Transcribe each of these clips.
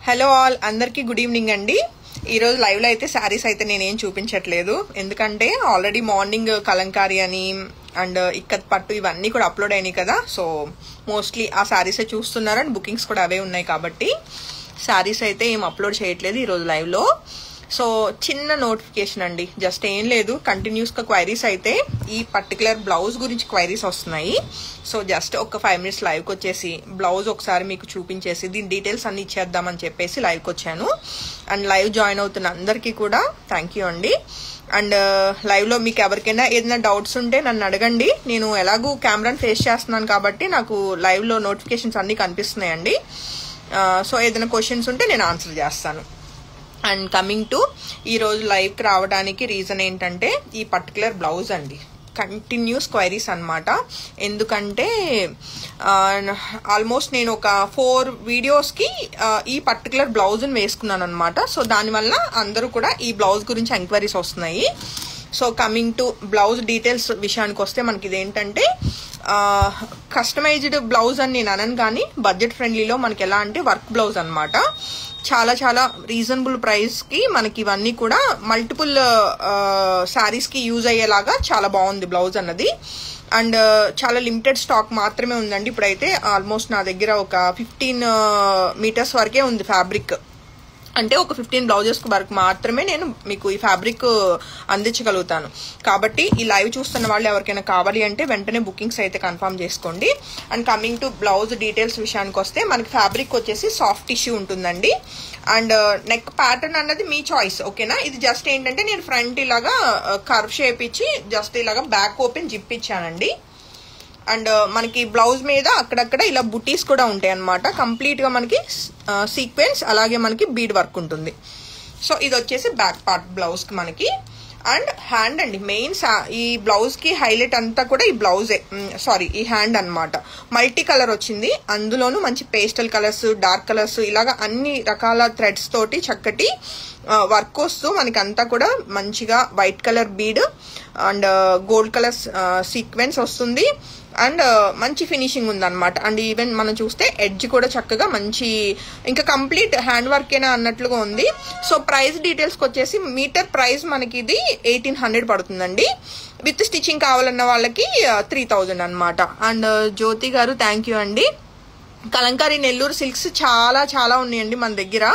Hello all, అందరికి good evening అండి. ఈ రోజు లైవ్ లో అయితే శారీస్ అయితే నేనేం చూపించట్లేదు, ఎందుకంటే ఆల్రెడీ మార్నింగ్ కలంకారీ అని అండ్ ఇక్కత్ పట్టు ఇవన్నీ కూడా అప్లోడ్ అయినాయి కదా. సో మోస్ట్లీ ఆ శారీసే చూస్తున్నారు అండ్ బుకింగ్స్ కూడా అవే ఉన్నాయి కాబట్టి శారీస్ అయితే ఏం అప్లోడ్ చేయట్లేదు ఈ రోజు లైవ్ లో. సో చిన్న నోటిఫికేషన్ అండి, జస్ట్ ఏం లేదు, కంటిన్యూస్ గా క్వైరీస్ అయితే ఈ పర్టికులర్ బ్లౌజ్ గురించి క్వైరీస్ వస్తున్నాయి. సో జస్ట్ ఒక 5 minutes లైవ్కి వచ్చేసి బ్లౌజ్ ఒకసారి మీకు చూపించేసి దీని డీటెయిల్స్ అన్ని ఇచ్చేద్దామని చెప్పేసి లైవ్కి వచ్చాను. అండ్ లైవ్ జాయిన్ అవుతున్న అందరికీ కూడా థ్యాంక్ యూ అండి. అండ్ లైవ్ లో మీకు ఎవరికైనా ఏదైనా డౌట్స్ ఉంటే నన్ను అడగండి. నేను ఎలాగూ కెమెరాని ఫేస్ చేస్తున్నాను కాబట్టి నాకు లైవ్ లో నోటిఫికేషన్స్ అన్ని కనిపిస్తున్నాయండి. సో ఏదైనా క్వశ్చన్స్ ఉంటే నేను ఆన్సర్ చేస్తాను. అండ్ కమింగ్ టు ఈ రోజు లైవ్కి రావడానికి రీజన్ ఏంటంటే ఈ పర్టికులర్ బ్లౌజ్ అండి, కంటిన్యూస్ క్వైరీస్ అనమాట. ఎందుకంటే ఆల్మోస్ట్ నేను ఒక 4 వీడియోస్కి ఈ పర్టికులర్ బ్లౌజ్ని వేసుకున్నాను అనమాట. సో దానివల్ల అందరూ కూడా ఈ బ్లౌజ్ గురించి ఎంక్వైరీస్ వస్తున్నాయి. So coming to blouse details విషయానికి వస్తే మనకి ఇదేంటంటే కస్టమైజ్డ్ బ్లౌజ్ అని నేను అనను, కానీ బడ్జెట్ ఫ్రెండ్లీలో మనకి ఎలా అంటే వర్క్ బ్లౌజ్ అనమాట. చాలా చాలా రీజనబుల్ ప్రైస్ కి మనకి ఇవన్నీ కూడా మల్టిపుల్ శారీస్ కి యూజ్ అయ్యేలాగా చాలా బాగుంది బ్లౌజ్ అన్నది. అండ్ చాలా లిమిటెడ్ స్టాక్ మాత్రమే ఉందండి. ఇప్పుడైతే ఆల్మోస్ట్ నా దగ్గర ఒక 15 meters వరకే ఉంది ఫ్యాబ్రిక్. అంటే ఒక 15 బ్లౌజెస్ వరకు మాత్రమే నేను మీకు ఈ ఫ్యాబ్రిక్ అందించగలుగుతాను. కాబట్టి ఈ లైవ్ చూస్తున్న వాళ్ళు ఎవరికైనా కావాలి అంటే వెంటనే బుకింగ్స్ అయితే కన్ఫర్మ్ చేసుకోండి. And coming to blouse details విషయానికి వస్తే మనకి ఫ్యాబ్రిక్ వచ్చేసి సాఫ్ట్ టిష్యూ ఉంటుందండి. అండ్ నెక్ ప్యాటర్న్ అన్నది మీ చాయిస్, ఓకేనా. ఇది జస్ట్ ఏంటంటే నేను ఫ్రంట్ ఇలాగా కర్వ్ షేప్ ఇచ్చి జస్ట్ ఇలాగా బ్యాక్ ఓపెన్ జిప్ ఇచ్చానండి. అండ్ మనకి బ్లౌజ్ మీద అక్కడక్కడ ఇలా బుటీస్ కూడా ఉంటాయి అనమాట. కంప్లీట్ గా మనకి సీక్వెన్స్ అలాగే మనకి బీడ్ వర్క్ ఉంటుంది. సో ఇది వచ్చేసి బ్యాక్ పార్ట్ బ్లౌజ్ కి మనకి. అండ్ హ్యాండ్ అండి, మెయిన్ ఈ బ్లౌజ్ కి హైలైట్ అంతా కూడా ఈ బ్లౌజే, సారీ ఈ హ్యాండ్ అనమాట. మల్టీ కలర్ వచ్చింది, అందులోనూ మంచి పేస్టల్ కలర్స్, డార్క్ కలర్స్, ఇలాగా అన్ని రకాల థ్రెడ్స్ తోటి చక్కటి వర్క్ వస్తూ మనకి అంతా కూడా మంచిగా white colour bead and gold colour sequence వస్తుంది. అండ్ మంచి ఫినిషింగ్ ఉందన్నమాట. అండ్ ఈవెన్ మనం చూస్తే ఎడ్జ్ కూడా చక్కగా మంచి ఇంకా కంప్లీట్ హ్యాండ్ వర్క్ ఏనా అన్నట్లుగా ఉంది. సో ప్రైస్ డీటెయిల్స్కి వచ్చేసి మీటర్ ప్రైస్ మనకి ఇది 1800 పడుతుందండి. విత్ స్టిచ్చింగ్ కావాలన్న వాళ్ళకి 3000 అనమాట. అండ్ జ్యోతి గారు థ్యాంక్ యూ అండి. కలంకారీ నెల్లూరు సిల్క్స్ చాలా చాలా ఉన్నాయండి మన దగ్గర.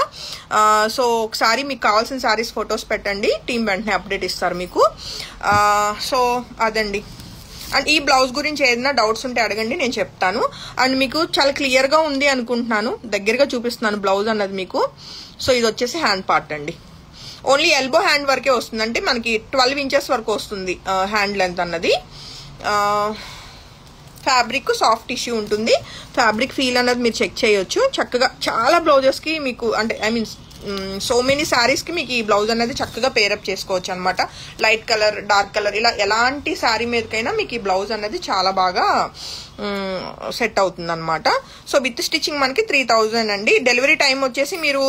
సో ఒకసారి మీకు కావాల్సిన శారీస్ ఫొటోస్ పెట్టండి, టీం వెంటనే అప్డేట్ ఇస్తారు మీకు. సో అదండి. అండ్ ఈ బ్లౌజ్ గురించి ఏదైనా డౌట్స్ ఉంటే అడగండి, నేను చెప్తాను. అండ్ మీకు చాలా క్లియర్గా ఉంది అనుకుంటున్నాను, దగ్గరగా చూపిస్తున్నాను బ్లౌజ్ అన్నది మీకు. సో ఇది వచ్చేసి హ్యాండ్ పార్ట్ అండి. ఓన్లీ ఎల్బో హ్యాండ్ వరకే వస్తుంది, అంటే మనకి 12 inches వరకు వస్తుంది హ్యాండ్ లెంత్ అన్నది. ఫ్యాబ్రిక్ సాఫ్ట్ టిష్యూ ఉంటుంది. ఫ్యాబ్రిక్ ఫీల్ అన్నది మీరు చెక్ చేయొచ్చు చక్కగా. చాలా బ్లౌజెస్కి మీకు అంటే I mean so many saris కి మీకు ఈ బ్లౌజ్ అనేది చక్కగా పేరప్ చేసుకోవచ్చు అనమాట. లైట్ కలర్, డార్క్ కలర్, ఇలా ఎలాంటి శారీ మీదకైనా మీకు ఈ బ్లౌజ్ అనేది చాలా బాగా సెట్ అవుతుంది అనమాట. సో విత్ స్టిచ్చింగ్ మనకి 3000 అండి. డెలివరీ టైం వచ్చేసి మీరు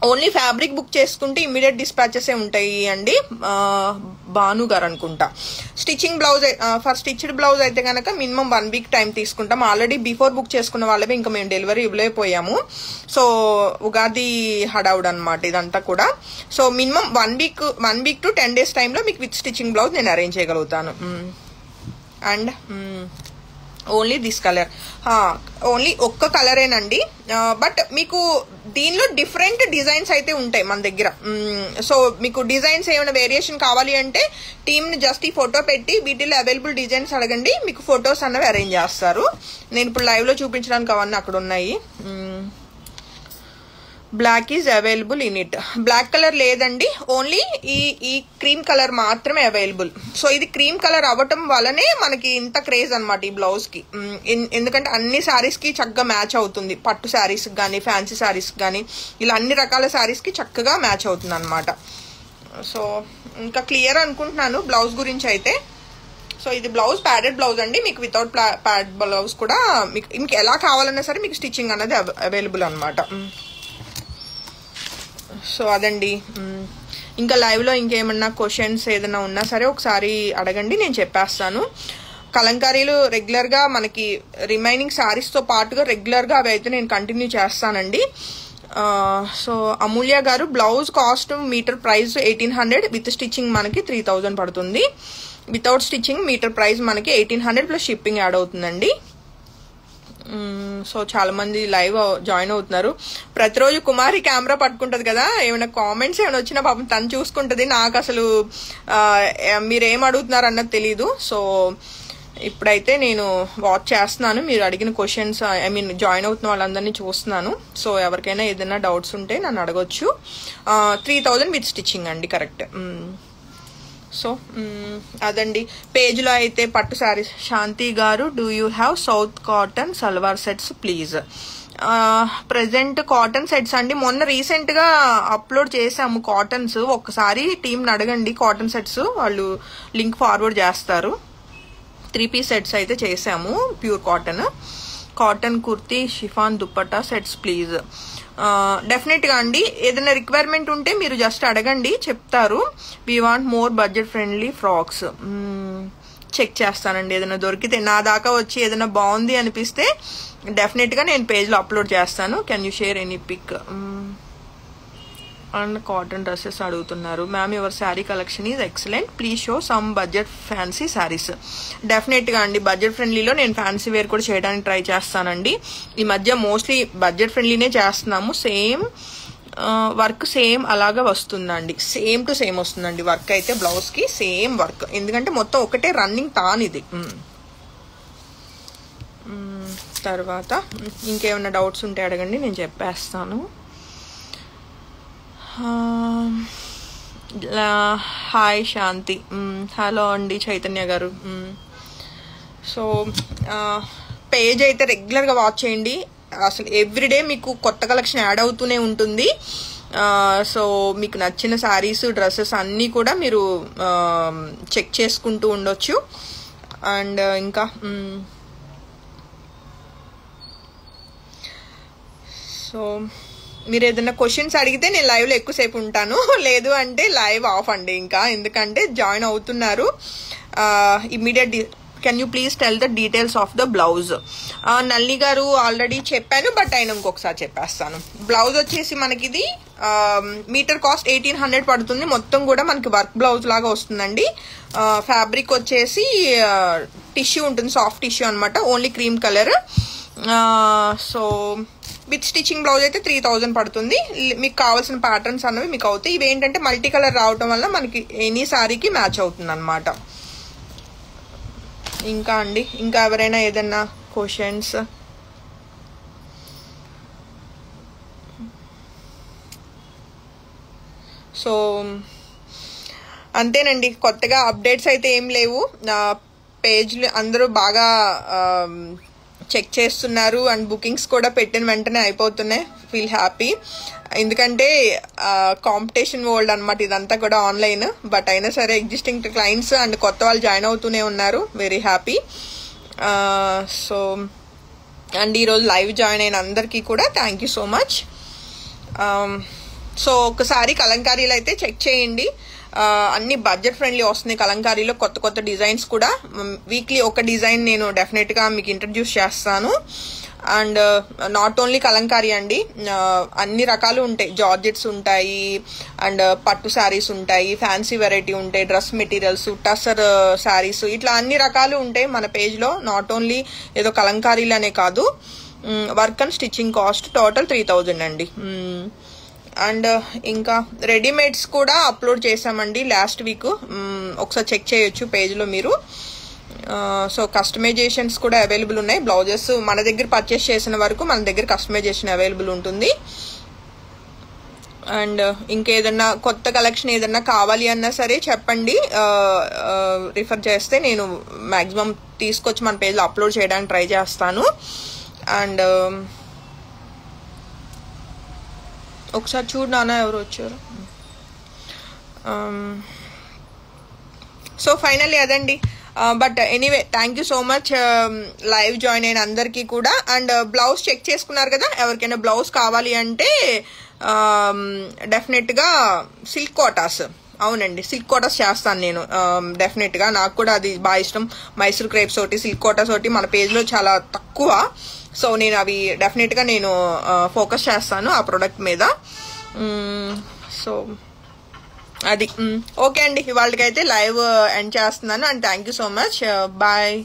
ఓన్లీ ఫ్యాబ్రిక్ బుక్ చేసుకుంటే ఇమ్మీడియట్ డిస్పాచెస్ ఉంటాయి అండి. భాను గారు అనుకుంటా. Stitching blouse for stitched blouse అయితే కనుక మినిమం 1 week టైం తీసుకుంటాం. ఆల్రెడీ బిఫోర్ బుక్ చేసుకున్న వాళ్ళవి ఇంకా మేము డెలివరీ ఇవ్వలేకపోయాము. సో ఉగాది హడావుడ్ అనమాట ఇదంతా కూడా. So minimum 1 week to 10 days టైంలో మీకు విత్ స్టిచ్చింగ్ బ్లౌజ్ నేను అరేంజ్ చేయగలుగుతాను. And only this colour, only ఒక్క కలరేనండి. బట్ మీకు దీనిలో డిఫరెంట్ డిజైన్స్ అయితే ఉంటాయి మన దగ్గర. సో మీకు డిజైన్స్ ఏమైనా వేరియేషన్ కావాలి అంటే టీమ్ని జస్ట్ ఈ ఫోటో పెట్టి వీటిలో అవైలబుల్ డిజైన్స్ అడగండి, మీకు ఫొటోస్ అన్నవి అరేంజ్ చేస్తారు. నేను ఇప్పుడు లైవ్ లో చూపించడానికి అవన్నీ అక్కడ ఉన్నాయి. Black is available in it. Black colour లేదండి, ఓన్లీ ఈ క్రీమ్ కలర్ మాత్రమే అవైలబుల్. సో ఇది క్రీమ్ కలర్ అవ్వటం వల్లనే మనకి ఇంత క్రేజ్ అనమాట ఈ బ్లౌజ్ కి. ఎందుకంటే అన్ని శారీస్ కి చక్కగా మ్యాచ్ అవుతుంది. పట్టు శారీస్ కానీ, ఫ్యాన్సీ శారీస్ కానీ, ఇలా అన్ని రకాల శారీస్ కి చక్కగా మ్యాచ్ అవుతుంది అనమాట. సో ఇంకా క్లియర్ అనుకుంటున్నాను బ్లౌజ్ గురించి అయితే. సో ఇది బ్లౌజ్ ప్యాడెడ్ బ్లౌజ్ అండి. మీకు వితౌట్ ప్యాడ్ బ్లౌజ్ కూడా మీకు ఎలా కావాలన్నా సరే మీకు స్టిచ్చింగ్ అనేది అవైలబుల్ అనమాట. సో అదండి. ఇంకా లైవ్లో ఇంకేమన్నా క్వశ్చన్స్ ఏదైనా ఉన్నా సరే ఒకసారి అడగండి, నేను చెప్పేస్తాను. కలంకారీలు రెగ్యులర్గా మనకి రిమైనింగ్ శారీస్తో పాటుగా రెగ్యులర్గా అవి అయితే నేను కంటిన్యూ చేస్తానండి. సో అమూల్య గారు, blouse cost meter price 1800, with stitching మనకి 3000 పడుతుంది. వితౌట్ స్టిచ్చింగ్ మీటర్ ప్రైస్ మనకి 1800 ప్లస్ షిప్పింగ్ యాడ్ అవుతుందండి. సో చాలా మంది లైవ్ జాయిన్ అవుతున్నారు. ప్రతిరోజు కుమారి కెమెరా పట్టుకుంటది కదా, ఏమైనా కామెంట్స్ ఏమైనా వచ్చినా పాపం తను చూసుకుంటది. నాకు అసలు మీరేం అడుగుతున్నారు అన్నది తెలీదు. సో ఇప్పుడైతే నేను వాచ్ చేస్తున్నాను, మీరు అడిగిన క్వశ్చన్స్, ఐ మీన్ జాయిన్ అవుతున్న వాళ్ళందరినీ చూస్తున్నాను. సో ఎవరికైనా ఏదైనా డౌట్స్ ఉంటే నన్ను అడగొచ్చు. 3000 విత్ స్టిచ్చింగ్ అండి, కరెక్ట్. సో అదండి. పేజ్లో అయితే పట్టు శారీస్. శాంతి గారు, do you have south cotton salwar sets please? Present cotton sets అండి, మొన్న రీసెంట్ గా అప్లోడ్ చేసాము కాటన్స్. ఒక్కసారి టీంని అడగండి, కాటన్ సెట్స్ వాళ్ళు లింక్ ఫార్వర్డ్ చేస్తారు. 3 పీస్ సెట్స్ అయితే చేసాము, pure cotton kurti, chiffon dupatta sets please. Definite గా అండి, ఏదైనా రిక్వైర్మెంట్ ఉంటే మీరు జస్ట్ అడగండి, చెప్తారు. We want more budget friendly frocks. Check చేస్తానండి, ఏదైనా దొరికితే. నా దాకా వచ్చి ఏదైనా బాగుంది అనిపిస్తే డెఫినెట్ గా నేను పేజ్ లో అప్లోడ్ చేస్తాను. Can you share any pic? And cotton dresses అడుగుతున్నారు. Ma'am, your sari collection is excellent, please show some budget fancy saris. Definite గా అండి, బడ్జెట్ ఫ్రెండ్లీలో నేను ఫ్యాన్సీ వేర్ కూడా చేయడానికి ట్రై చేస్తానండి. ఈ మధ్య మోస్ట్లీ బడ్జెట్ ఫ్రెండ్లీనే చేస్తున్నాము. సేమ్ వర్క్ సేమ్ అలాగా వస్తుందండి, సేమ్ టు సేమ్ వస్తుందండి వర్క్ అయితే. బ్లౌజ్ కి సేమ్ వర్క్, ఎందుకంటే మొత్తం ఒకటే రన్నింగ్ తానిది. తర్వాత ఇంకేమైనా డౌట్స్ ఉంటే అడగండి, నేను చెప్పేస్తాను. హాయ్ శాంతి. హలో అండి చైతన్య గారు. సో పేజ్ అయితే రెగ్యులర్గా వాచ్ చేయండి. అసలు ఎవ్రీడే మీకు కొత్త కలెక్షన్ యాడ్ అవుతూనే ఉంటుంది. సో మీకు నచ్చిన శారీస్, డ్రెస్సెస్ అన్నీ కూడా మీరు చెక్ చేసుకుంటూ ఉండొచ్చు. అండ్ ఇంకా సో మీరు ఏదైనా క్వశ్చన్స్ అడిగితే నేను లైవ్ లో ఎక్కువసేపు ఉంటాను, లేదు అంటే లైవ్ ఆఫ్ అండి ఇంకా, ఎందుకంటే జాయిన్ అవుతున్నారు. Immediate can you please tell the details of the blouse? నల్లి గారు ఆల్రెడీ చెప్పాను, బట్ అయినా ఇంకొకసారి చెప్పేస్తాను. బ్లౌజ్ వచ్చేసి మనకి ఇది మీటర్ కాస్ట్ 1800 పడుతుంది. మొత్తం కూడా మనకి వర్క్ బ్లౌజ్ లాగా వస్తుందండి. ఫ్యాబ్రిక్ వచ్చేసి టిష్యూ ఉంటుంది, సాఫ్ట్ టిష్యూ అనమాట, only cream colour. So with stitching blouse అయితే 3000 పడుతుంది. మీకు కావాల్సిన ప్యాటర్న్స్ అన్నవి మీకు అవుతాయి. ఇవి ఏంటంటే మల్టీ కలర్ రావటం వల్ల మనకి ఎనీ సారీకి మ్యాచ్ అవుతుంది అనమాట. ఇంకా అండి, ఇంకా ఎవరైనా ఏదన్నా క్వశ్చన్స్? సో అంతేనండి, కొత్తగా అప్డేట్స్ అయితే ఏం లేవు. పేజ్లు అందరూ బాగా చెక్ చేస్తున్నారు అండ్ బుకింగ్స్ కూడా పెట్టిన వెంటనే అయిపోతున్నాయి. ఫీల్ హ్యాపీ, ఎందుకంటే కాంపిటీషన్ వరల్డ్ అనమాట ఇదంతా కూడా ఆన్లైన్. బట్ అయినా సరే ఎగ్జిస్టింగ్ క్లయింట్స్ అండ్ కొత్త వాళ్ళు జాయిన్ అవుతూనే ఉన్నారు. Very happy. సో అండ్ ఈరోజు లైవ్ జాయిన్ అయిన అందరికీ కూడా thank you so much. So ఒకసారి కలంకారీలు అయితే చెక్ చేయండి, అన్ని బడ్జెట్ ఫ్రెండ్లీ వస్తున్నాయి. కలంకారీలో కొత్త కొత్త డిజైన్స్ కూడా వీక్లీ ఒక డిజైన్ నేను డెఫినెట్ గా మీకు ఇంట్రడ్యూస్ చేస్తాను. అండ్ నాట్ ఓన్లీ కలంకారీ అండి, అన్ని రకాలు ఉంటాయి. జార్జెట్స్ ఉంటాయి, అండ్ పట్టు శారీస్ ఉంటాయి, ఫ్యాన్సీ వెరైటీ ఉంటాయి, డ్రెస్ మెటీరియల్స్, టసర్ శారీస్, ఇట్లా అన్ని రకాలు ఉంటాయి మన పేజ్ లో. నాట్ ఓన్లీ ఏదో కలంకారీలు అనే కాదు. Work and stitching cost total 3000 అండి. అండ్ ఇంకా రెడీమేడ్స్ కూడా అప్లోడ్ చేసామండి లాస్ట్ వీక్, ఒకసారి చెక్ చేయొచ్చు పేజ్లో మీరు. సో కస్టమైజేషన్స్ కూడా అవైలబుల్ ఉన్నాయి. బ్లౌజెస్ మన దగ్గర పర్చేస్ చేసిన వరకు మన దగ్గర కస్టమైజేషన్ అవైలబుల్ ఉంటుంది. అండ్ ఇంకేదన్నా కొత్త కలెక్షన్ ఏదన్నా కావాలి అన్నా సరే చెప్పండి, రిఫర్ చేస్తే నేను మాక్సిమం తీసుకొచ్చి మన పేజ్లో అప్లోడ్ చేయడానికి ట్రై చేస్తాను. అండ్ ఒకసారి చూడు నాన్న ఎవరు వచ్చారు. సో ఫైనల్లీ అదండి. But anyway thank you so much live join అయిన అందరికీ కూడా. అండ్ బ్లౌజ్ చెక్ చేసుకున్నారు కదా, ఎవరికైనా బ్లౌజ్ కావాలి అంటే డెఫినెట్గా సిల్క్ కోటాస్, అవునండి సిల్క్ కోటాస్ చేస్తాను నేను డెఫినెట్గా. నాకు కూడా అది బాగా ఇష్టం. మైసూర్ క్రేప్స్ ఒకటి, సిల్క్ కోటాస్ ఒకటి మన పేజ్లో చాలా తక్కువ. సో నేను అవి డెఫినెట్గా నేను ఫోకస్ చేస్తాను ఆ ప్రోడక్ట్ మీద. సో అది ఓకే అండి, ఇవాళకైతే లైవ్ ఎండ్ చేస్తున్నాను. And thank you so much. Bye.